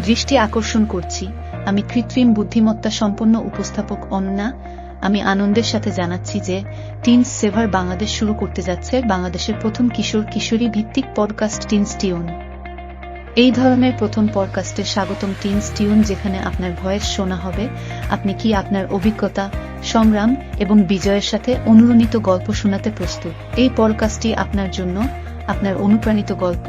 দৃষ্টি আকর্ষণ করছি। আমি কৃত্রিম বুদ্ধিমত্তা সম্পন্ন উপস্থাপক অনন্যা। আমি আনন্দের সাথে জানাচ্ছি যে টিনস সেভার বাংলাদেশ শুরু করতে যাচ্ছে বাংলাদেশের প্রথম কিশোর কিশোরী ভিত্তিক পডকাস্ট টিনস টিউন। এই ধরনের প্রথম পডকাস্টে স্বাগতম টিনস টিউন, যেখানে আপনার ভয়েস শোনা হবে। আপনি কি আপনার অভিজ্ঞতা, সংগ্রাম এবং বিজয়ের সাথে অনুরণিত গল্প শোনাতে প্রস্তুত? এই পডকাস্টটি আপনার জন্য। আপনার অনুপ্রাণিত গল্প,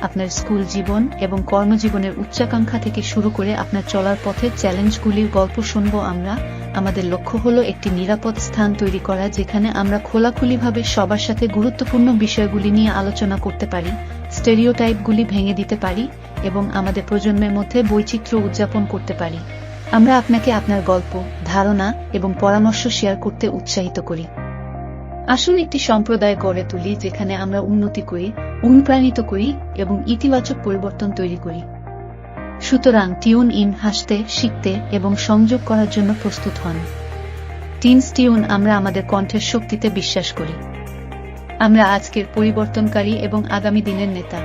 আপনার স্কুল জীবন এবং কর্মজীবনের উচ্চাকাঙ্ক্ষা থেকে শুরু করে আপনার চলার পথের চ্যালেঞ্জগুলির গল্প শুনব আমরা। আমাদের লক্ষ্য হলো একটি নিরাপদ স্থান তৈরি করা, যেখানে আমরা খোলাখুলিভাবে সবার সাথে গুরুত্বপূর্ণ বিষয়গুলি নিয়ে আলোচনা করতে পারি, স্টেরিওটাইপগুলি ভেঙে দিতে পারি এবং আমাদের প্রজন্মের মধ্যে বৈচিত্র্য উদযাপন করতে পারি। আমরা আপনাকে আপনার গল্প, ধারণা এবং পরামর্শ শেয়ার করতে উৎসাহিত করি। আসুন একটি সম্প্রদায় গড়ে তুলি যেখানে আমরা উন্নতি করি, অনুপ্রাণিত করি এবং ইতিবাচক পরিবর্তন তৈরি করি। সুতরাং টিউন ইন, হাসতে, শিখতে এবং সংযোগ করার জন্য প্রস্তুত হন। টিনস টিউন, আমরা আমাদের কণ্ঠের শক্তিতে বিশ্বাস করি। আমরা আজকের পরিবর্তনকারী এবং আগামী দিনের নেতা।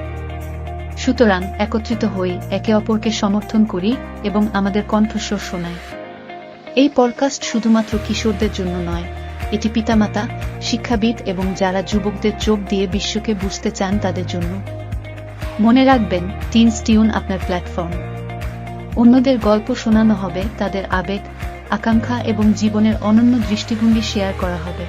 সুতরাং একত্রিত হই, একে অপরকে সমর্থন করি এবং আমাদের কণ্ঠস্বর শোনাই। এই পডকাস্ট শুধুমাত্র কিশোরদের জন্য নয়, এটি পিতামাতা, শিক্ষাবিদ এবং যারা যুবকদের চোখ দিয়ে বিশ্বকে বুঝতে চান তাদের জন্য। মনে রাখবেন, টিনস টিউন আপনার প্ল্যাটফর্ম। অন্যদের গল্প শোনানো হবে, তাদের আবেগ, আকাঙ্ক্ষা এবং জীবনের অনন্য দৃষ্টিভঙ্গি শেয়ার করা হবে।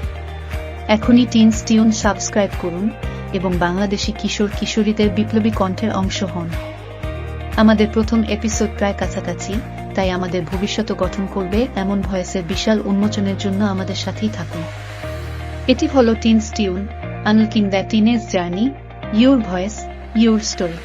এখনই টিনস টিউন সাবস্ক্রাইব করুন এবং বাংলাদেশি কিশোর কিশোরীদের বিপ্লবী কণ্ঠের অংশ হন। আমাদের প্রথম এপিসোড প্রায় কাছাকাছি, তাই আমাদের ভবিষ্যৎ গঠন করবে এমন ভয়েসের বিশাল উন্মোচনের জন্য আমাদের সাথেই থাকুন। এটি হলো teens tune, unlocking the teenage journey, your voice, your story.